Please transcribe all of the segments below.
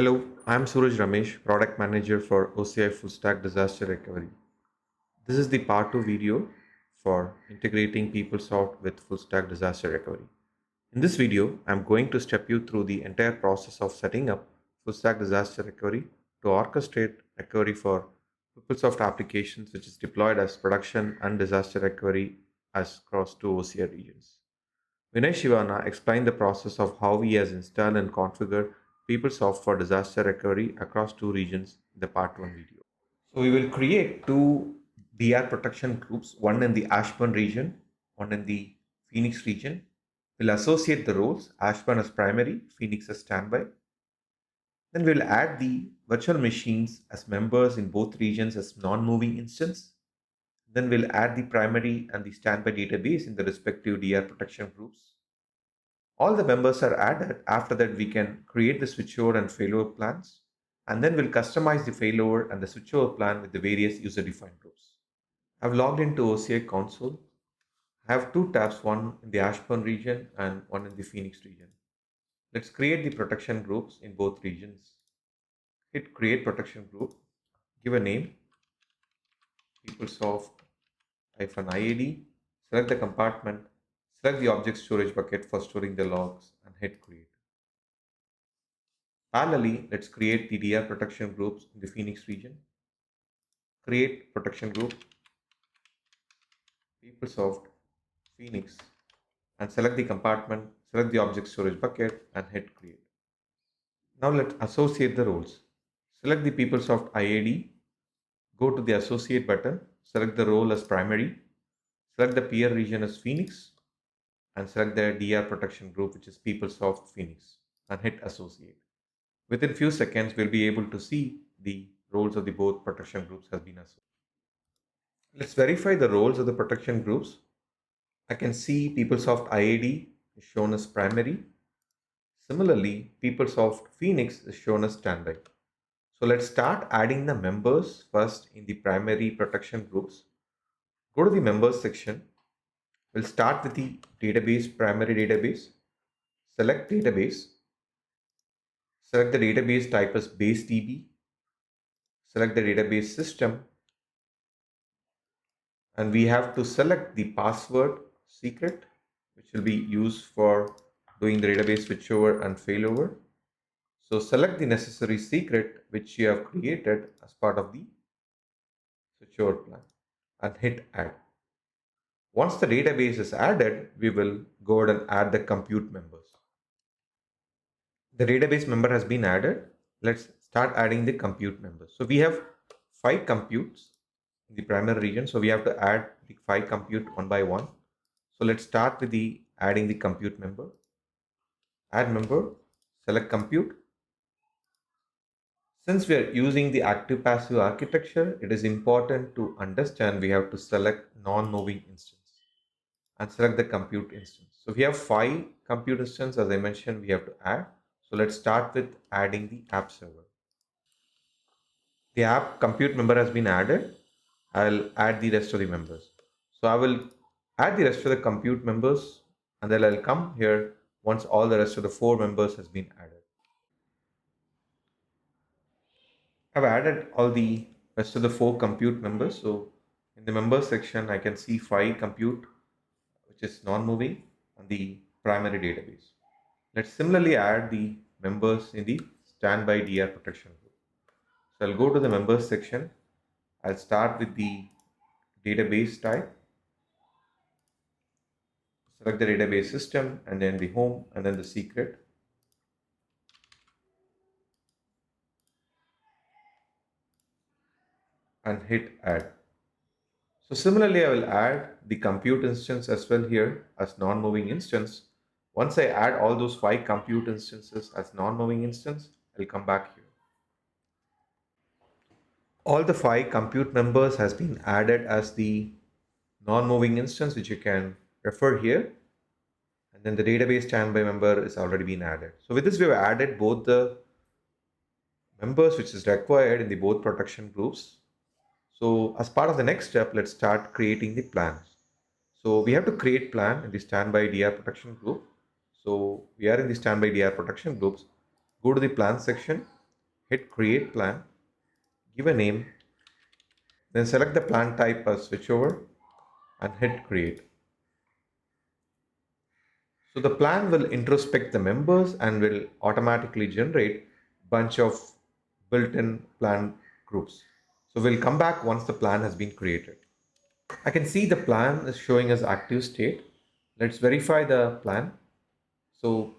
Hello, I'm Suraj Ramesh, Product Manager for OCI Full Stack Disaster Recovery. This is the part 2 video for integrating PeopleSoft with Full Stack Disaster Recovery. In this video, I'm going to step you through the entire process of setting up Full Stack Disaster Recovery to orchestrate recovery for PeopleSoft applications, which is deployed as production and disaster recovery as across two OCI regions. Vinay Shivana explained the process of how he has installed and configured PeopleSoft for disaster recovery across two regions in the part 1 video. So we will create two DR protection groups, one in the Ashburn region, one in the Phoenix region. We'll associate the roles, Ashburn as primary, Phoenix as standby. Then we'll add the virtual machines as members in both regions as non-moving instance. Then we'll add the primary and the standby database in the respective DR protection groups. All the members are added. After that, we can create the switchover and failover plans. And then we'll customize the failover and the switchover plan with the various user-defined groups. I've logged into OCI console. I have two tabs, one in the Ashburn region and one in the Phoenix region. Let's create the protection groups in both regions. Hit create protection group. Give a name, PeopleSoft-IAD. Select the compartment. Select the object storage bucket for storing the logs and hit create. Parallelly, let's create the DR protection groups in the Phoenix region. Create protection group, PeopleSoft, Phoenix, and select the compartment, select the object storage bucket, and hit create. Now let's associate the roles. Select the PeopleSoft IAD, go to the associate button, select the role as primary, select the peer region as Phoenix, and select the DR protection group, which is PeopleSoft Phoenix, and hit associate. Within few seconds, we'll be able to see the roles of the both protection groups has been associated. Let's verify the roles of the protection groups. I can see PeopleSoft IAD is shown as primary. Similarly, PeopleSoft Phoenix is shown as standby. So let's start adding the members first in the primary protection groups. Go to the members section. We'll start with the database, primary database. Select database. Select the database type as base DB. Select the database system. And we have to select the password secret, which will be used for doing the database switchover and failover. So select the necessary secret which you have created as part of the switchover plan and hit add. Once the database is added, we will go ahead and add the compute members. The database member has been added. Let's start adding the compute members. So we have 5 computes in the primary region. So we have to add the 5 compute one by one. So let's start with the adding the compute member. Add member, select compute. Since we are using the active passive architecture, it is important to understand we have to select non-moving instance and select the compute instance. So we have 5 compute instance, as I mentioned, we have to add. So let's start with adding the app server. The app compute member has been added. I'll add the rest of the members. So I will add the rest of the compute members and then I'll come here once all the rest of the 4 members has been added. I've added all the rest of the 4 compute members. So in the members section, I can see 5 compute, which is non-moving, on the primary database. Let's similarly add the members in the standby DR protection group. So I'll go to the members section. I'll start with the database type. Select the database system and then the home and then the secret. And hit add. So similarly, I will add the compute instance as well here as non-moving instance. Once I add all those 5 compute instances as non-moving instance, I'll come back here. All the 5 compute members has been added as the non-moving instance, which you can refer here. And then the database standby member is already been added. So with this, we have added both the members which is required in the both protection groups. So as part of the next step, let's start creating the plans. So we have to create plan in the standby DR protection group. So we are in the standby DR protection groups. Go to the plan section, hit create plan, give a name, then select the plan type as switchover and hit create. So the plan will introspect the members and will automatically generate bunch of built-in plan groups. So we'll come back once the plan has been created. I can see the plan is showing as active state. Let's verify the plan. So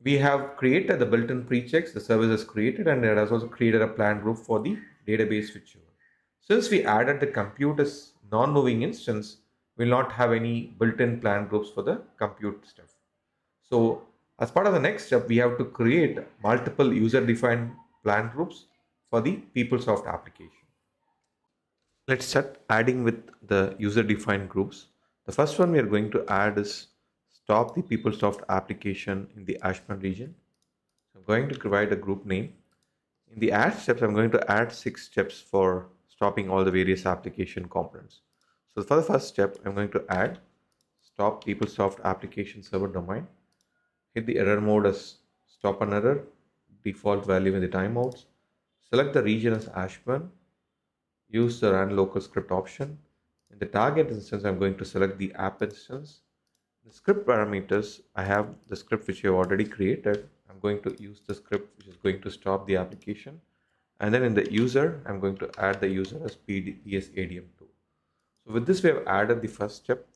we have created the built-in pre-checks, the service is created, and it has also created a plan group for the database switchover. Since we added the compute as non-moving instance, we'll not have any built-in plan groups for the compute stuff. So as part of the next step, we have to create multiple user-defined plan groups for the PeopleSoft application. Let's start adding with the user-defined groups. The first one we are going to add is stop the PeopleSoft application in the Ashburn region. So I'm going to provide a group name. In the add steps, I'm going to add 6 steps for stopping all the various application components. So for the first step, I'm going to add stop PeopleSoft application server domain. Hit the error mode as stop an error, default value in the timeouts. Select the region as Ashburn. Use the run local script option. In the target instance, I'm going to select the app instance. The script parameters, I have the script which you have already created. I'm going to use the script which is going to stop the application. And then in the user, I'm going to add the user as PSADM2. So with this, we have added the first step.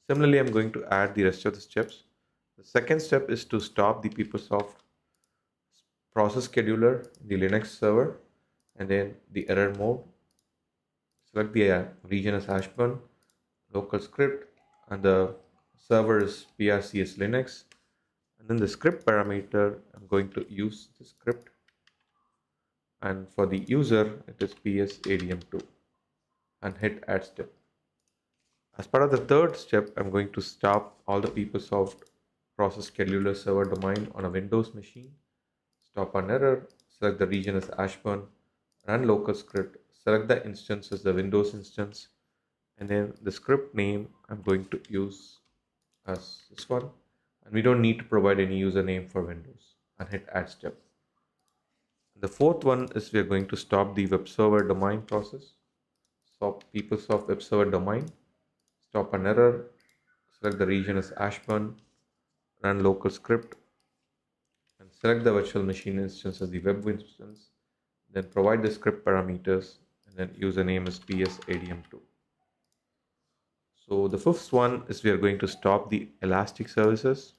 Similarly, I'm going to add the rest of the steps. The second step is to stop the PeopleSoft process scheduler in the Linux server, and then the error mode. Select the region as Ashburn, local script, and the server is PRCS Linux. And then the script parameter, I'm going to use the script. And for the user, it is PSADM2 and hit add step. As part of the third step, I'm going to stop all the PeopleSoft process scheduler server domain on a Windows machine. Stop an error, select the region as Ashburn, run local script, select the instance as the Windows instance, and then the script name I'm going to use as this one. And we don't need to provide any username for Windows and hit add step. The fourth one is we are going to stop the web server domain process. Stop PeopleSoft web server domain, stop an error, select the region as Ashburn, run local script, and select the virtual machine instance as the web instance, then provide the script parameters, and then username is PSADM2. So the fifth one is we are going to stop the Elastic services.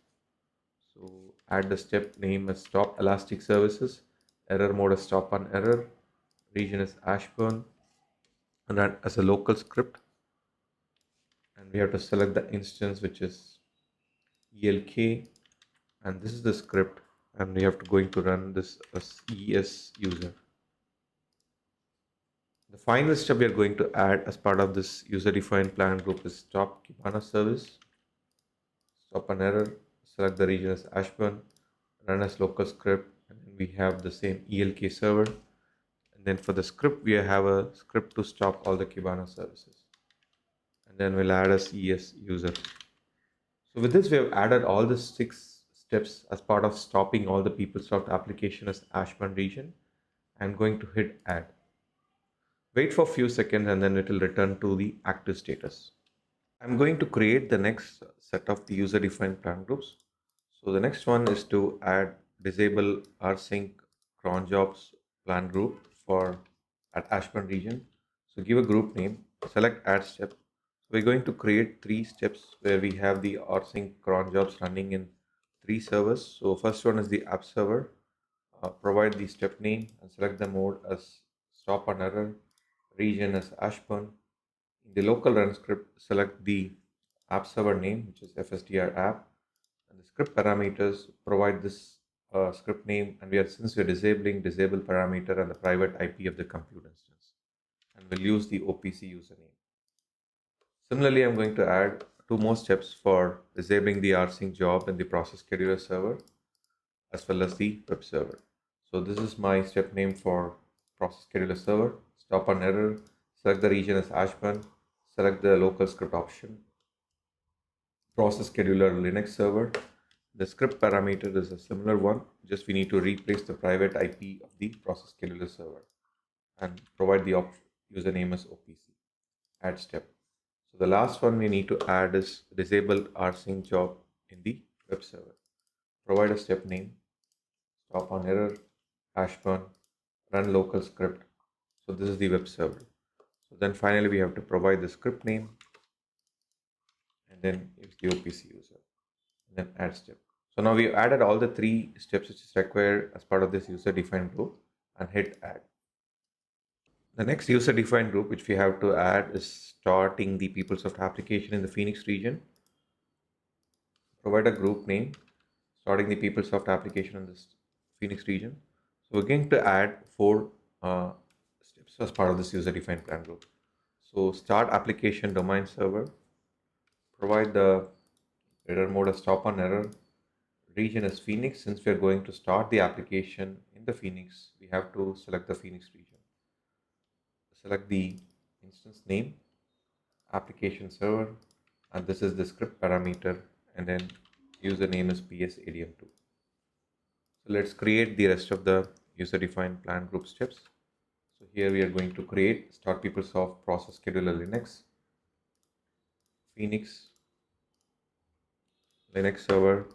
So add the step name as stop Elastic services, error mode as stop an error, region is Ashburn, and run as a local script. And we have to select the instance which is ELK, and this is the script, and we have to going to run this as ES user. The final step we are going to add as part of this user defined plan group is stop Kibana service, stop an error, select the region as Ashburn, run as local script, and then we have the same ELK server. And then for the script, we have a script to stop all the Kibana services. And then we'll add as ES user. So with this, we have added all the 6 steps as part of stopping all the PeopleSoft application as Ashburn region. I'm going to hit add. Wait for a few seconds and then it will return to the active status. I'm going to create the next set of the user defined plan groups. So the next one is to add disable rsync cron jobs plan group for at Ashburn region. So give a group name, select add step. So we're going to create 3 steps where we have the rsync cron jobs running in 3 servers. So first one is the app server. Provide the step name and select the mode as stop an error, region as Ashburn. In the local run script, select the app server name, which is FSDR app, and the script parameters provide this script name, and since we are disable parameter and the private IP of the compute instance, and we'll use the OPC username. Similarly, I'm going to add 2 more steps for disabling the rsync job in the process scheduler server as well as the web server. So this is my step name for process scheduler server. Stop an error, select the region as Ashburn, select the local script option, process scheduler Linux server, The script parameter is a similar one, just we need to replace the private IP of the process scheduler server and provide the username as OPC. Add step. So the last one we need to add is disabled rsync job in the web server. Provide a step name, stop on error, hash burn, run local script. So this is the web server. So then finally we have to provide the script name and then use the OPC user and then add step. So now we've added all the three steps which is required as part of this user defined group and hit add. The next user defined group which we have to add is starting the PeopleSoft application in the Phoenix region. Provide a group name starting the PeopleSoft application in this Phoenix region. So we're going to add four steps as part of this user defined plan group. So start application domain server, provide the error mode as stop on error, region is Phoenix. Since we are going to start the application in the Phoenix, we have to select the Phoenix region. Select the instance name, application server, and this is the script parameter, and then username is psadm2. So let's create the rest of the user defined plan group steps. So here we are going to create start PeopleSoft process scheduler Linux, Phoenix, Linux server,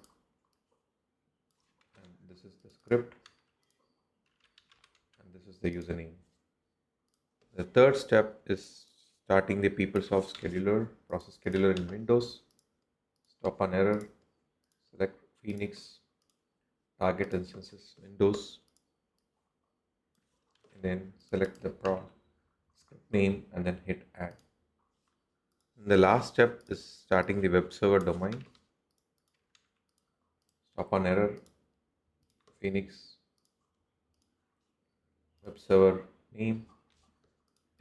and this is the script, and this is the username. The third step is starting the PeopleSoft scheduler, process scheduler in Windows, stop on error, select Phoenix, target instances, Windows, and then select the script name and then hit add. And the last step is starting the web server domain, stop on error, Phoenix, web server name,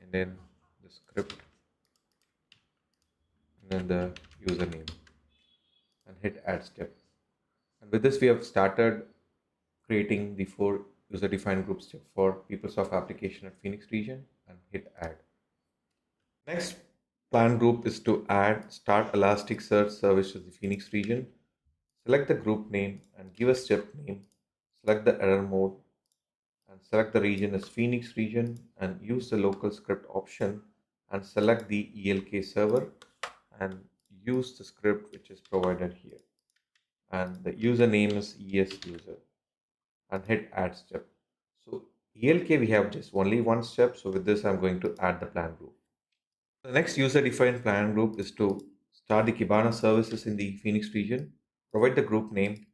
and then the script, and then the username, and hit add step. And with this, we have started creating the four user defined group step for PeopleSoft application at Phoenix region and hit add. Next plan group is to add start Elasticsearch service to the Phoenix region. Select the group name and give a step name. Select the error mode and select the region as Phoenix region and use the local script option and select the ELK server and use the script which is provided here. And the username is ESUser and hit add step. So ELK we have just only one step. So with this I'm going to add the plan group. The next user defined plan group is to start the Kibana services in the Phoenix region. Provide the group name,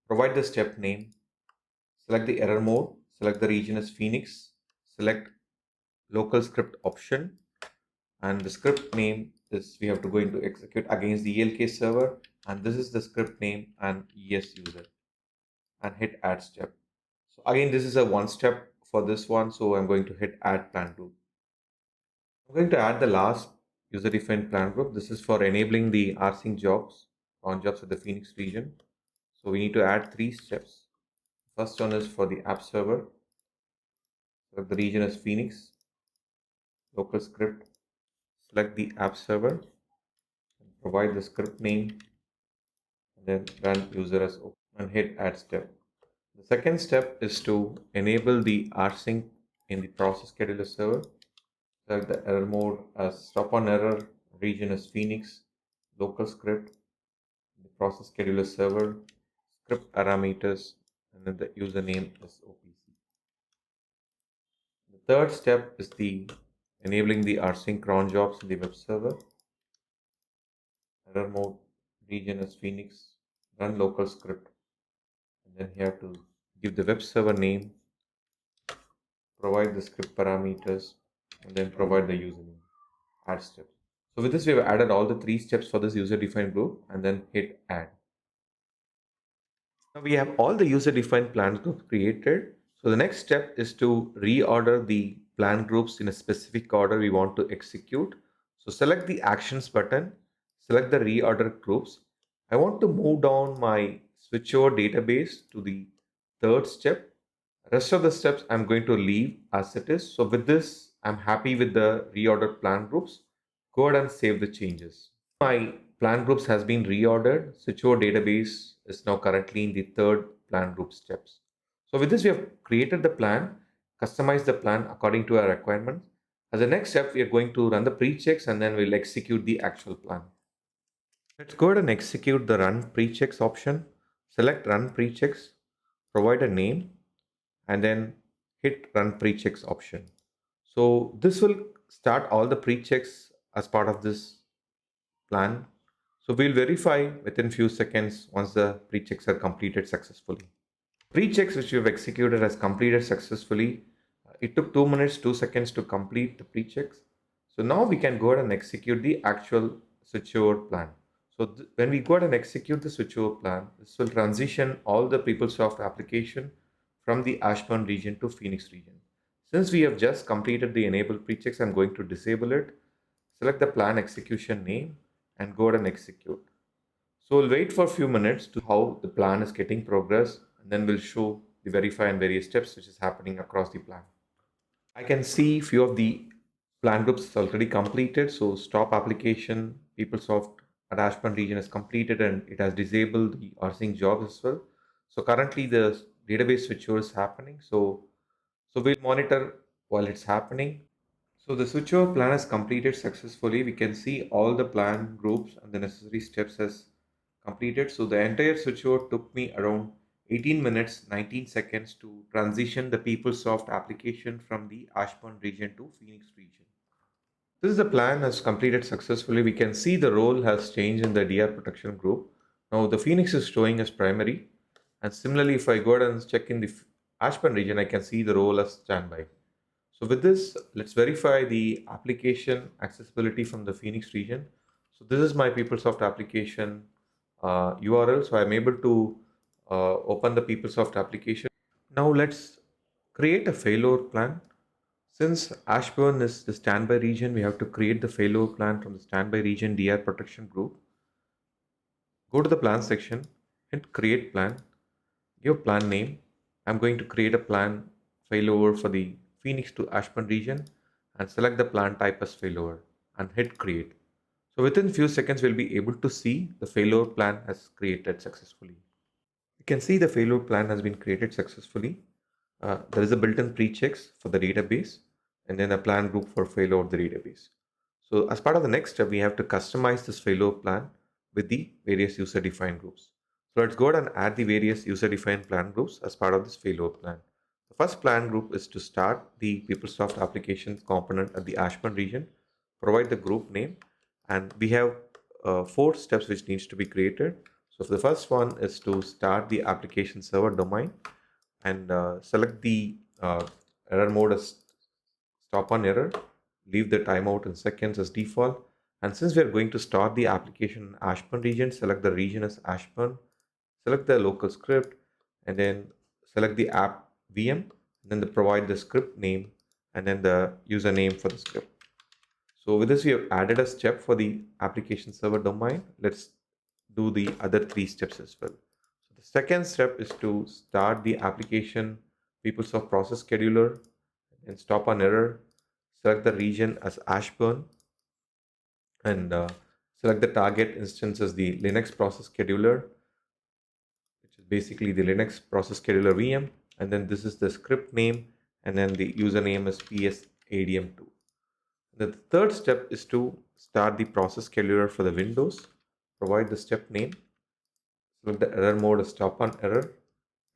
provide the step name, select the error mode, select the region as Phoenix, select local script option, and the script name is we have to go into execute against the ELK server, and this is the script name and ESUser, and hit add step. So again, this is a one step for this one, so I'm going to hit add plan group. I'm going to add the last user defined plan group. This is for enabling the rsync jobs on jobs at the Phoenix region. So we need to add three steps. First one is for the app server. So the region is Phoenix, local script, select the app server, provide the script name, and then run user as open and hit add step. The second step is to enable the rsync in the process scheduler server. Select the error mode as stop on error, region as Phoenix, local script, the process scheduler server, script parameters, and then the username is OPC. The third step is the enabling the rsync cron jobs in the web server. Error mode, region as Phoenix, run local script, and then here to give the web server name, provide the script parameters, and then provide the username. Add step. So with this, we have added all the three steps for this user defined group and then hit add. Now we have all the user defined plan groups created. So the next step is to reorder the plan groups in a specific order we want to execute. So select the actions button, select the reorder groups. I want to move down my switchover database to the third step. Rest of the steps I'm going to leave as it is. So with this, I'm happy with the reordered plan groups. Go ahead and save the changes. My plan groups has been reordered. Secure database is now currently in the third plan group steps. So with this, we have created the plan, customized the plan according to our requirements. As the next step, we are going to run the pre-checks and then we'll execute the actual plan. Let's go ahead and execute the run pre-checks option. Select run pre-checks, provide a name, and then hit run pre-checks option. So this will start all the pre-checks as part of this plan. So we'll verify within few seconds once the pre-checks are completed successfully. Pre-checks which you've executed has completed successfully. It took 2 minutes, 2 seconds to complete the pre-checks. So now we can go ahead and execute the actual switchover plan. So when we go ahead and execute the switchover plan, this will transition all the PeopleSoft application from the Ashburn region to Phoenix region. Since we have just completed the enable pre-checks, I'm going to disable it. Select the plan execution name and go ahead and execute. So we'll wait for a few minutes to how the plan is getting progress, and then we'll show the verify and various steps which is happening across the plan. I can see few of the plan groups is already completed. So stop application, PeopleSoft at Ashburn region is completed and it has disabled the rsync jobs as well. So currently the database switchover is happening. So we'll monitor while it's happening. So the switchover plan is completed successfully. We can see all the plan groups and the necessary steps as completed. So the entire switchover took me around 18 minutes 19 seconds to transition the PeopleSoft application from the Ashburn region to Phoenix region. This is the plan has completed successfully. We can see the role has changed in the DR protection group. Now the Phoenix is showing as primary, and similarly if I go ahead and check in the Ashburn region, I can see the role as standby. So with this, let's verify the application accessibility from the Phoenix region. So this is my PeopleSoft application URL. So I'm able to open the PeopleSoft application. Now let's create a failover plan. Since Ashburn is the standby region, we have to create the failover plan from the standby region DR protection group. Go to the plan section, hit create plan, give plan name. I'm going to create a plan failover for the Phoenix to Ashburn region and select the plan type as failover and hit create. So within few seconds, we'll be able to see the failover plan has created successfully. You can see the failover plan has been created successfully. There is a built-in pre-checks for the database and then a plan group for failover of the database. So as part of the next step, we have to customize this failover plan with the various user-defined groups. So let's go ahead and add the various user-defined plan groups as part of this failover plan. The first plan group is to start the PeopleSoft application component at the Ashburn region, provide the group name, and we have 4 steps which needs to be created. So the first one is to start the application server domain and select the error mode as stop on error, leave the timeout in seconds as default. And since we are going to start the application in Ashburn region, select the region as Ashburn, select the local script, and then select the app VM, and then provide the script name and then the username for the script. So with this, we have added a step for the application server domain. Let's do the other 3 steps as well. So the second step is to start the application PeopleSoft process scheduler and stop on error. Select the region as Ashburn and select the target instance as the Linux process scheduler, which is basically the Linux process scheduler VM. And then this is the script name, and then the username is psadm2. The third step is to start the process scheduler for the Windows. Provide the step name. Select the error mode as stop on error.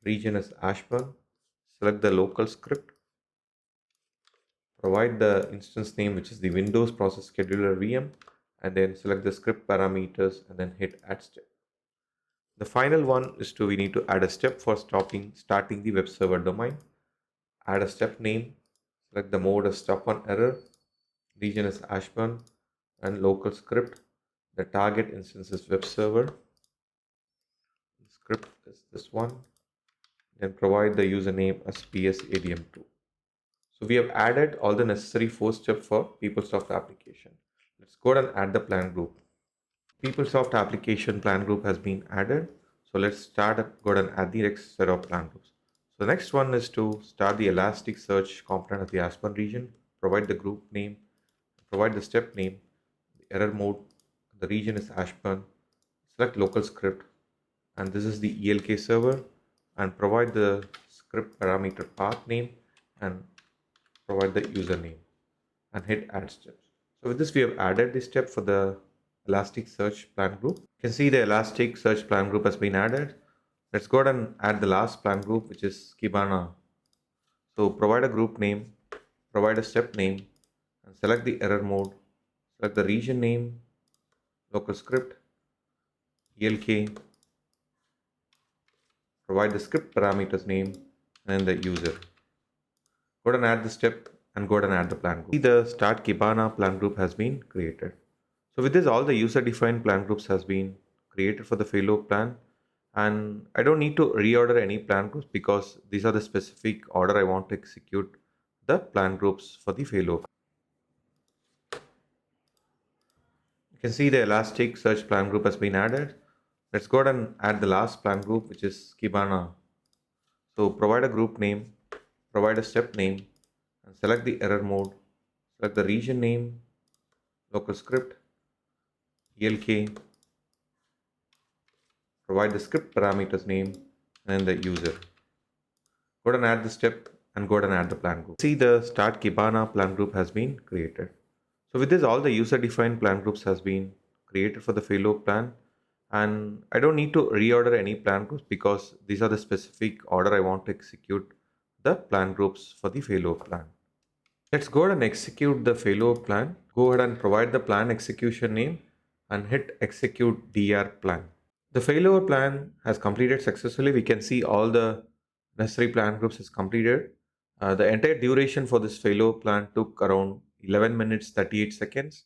Region as Ashburn. Select the local script. Provide the instance name, which is the Windows process scheduler VM, and then select the script parameters and then hit add step. The final one is we need to add a step for starting the web server domain. Add a step name. Select the mode as stop on error. Region is Ashburn and local script. The target instance is web server. The script is this one. Then provide the username as psadm2. So we have added all the necessary 4 steps for PeopleSoft application. Let's go ahead and add the plan group. PeopleSoft application plan group has been added. So let's go ahead and add the next set of plan groups. So the next one is to start the Elasticsearch component of the Ashburn region, provide the group name, provide the step name, the error mode, The region is Ashburn. Select local script, and this is the ELK server, and provide the script parameter path name and provide the username and hit add steps. So with this, we have added the step for the Elasticsearch plan group. You can see the Elasticsearch plan group has been added. Let's go ahead and add the last plan group, which is Kibana. So provide a group name, provide a step name, and select the error mode, select the region name, local script, ELK, provide the script parameters name, and then the user. Go ahead and add the step and go ahead and add the plan group. See, the start Kibana plan group has been created. So with this, all the user-defined plan groups has been created for the failover plan, and I don't need to reorder any plan groups because these are the specific order I want to execute the plan groups for the failover. You can see the Elasticsearch plan group has been added. Let's go ahead and add the last plan group, which is Kibana. So provide a group name, provide a step name, and select the error mode, select the region name, local script, ELK, provide the script parameters name, and then the user. Go ahead and add the step and go ahead and add the plan group. See, the start Kibana plan group has been created. So with this, all the user-defined plan groups has been created for the failover plan, and I don't need to reorder any plan groups because these are the specific order I want to execute the plan groups for the failover plan. Let's go ahead and execute the failover plan. Go ahead and provide the plan execution name and hit execute DR plan. The failover plan has completed successfully. We can see all the necessary plan groups is completed. The entire duration for this failover plan took around 11 minutes 38 seconds.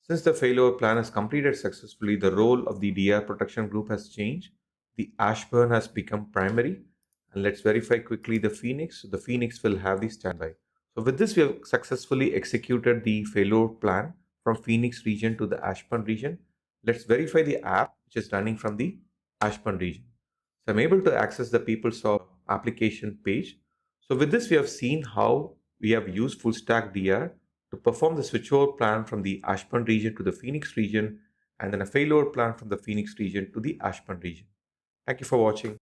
Since the failover plan has completed successfully, the role of the DR protection group has changed. The Ashburn has become primary. And let's verify quickly the Phoenix. The Phoenix will have the standby. So with this, we have successfully executed the failover plan from Phoenix region to the Ashburn region. Let's verify the app which is running from the Ashburn region. So I'm able to access the PeopleSoft application page. So with this, we have seen how we have used full stack DR to perform the switchover plan from the Ashburn region to the Phoenix region, and then a failover plan from the Phoenix region to the Ashburn region. Thank you for watching.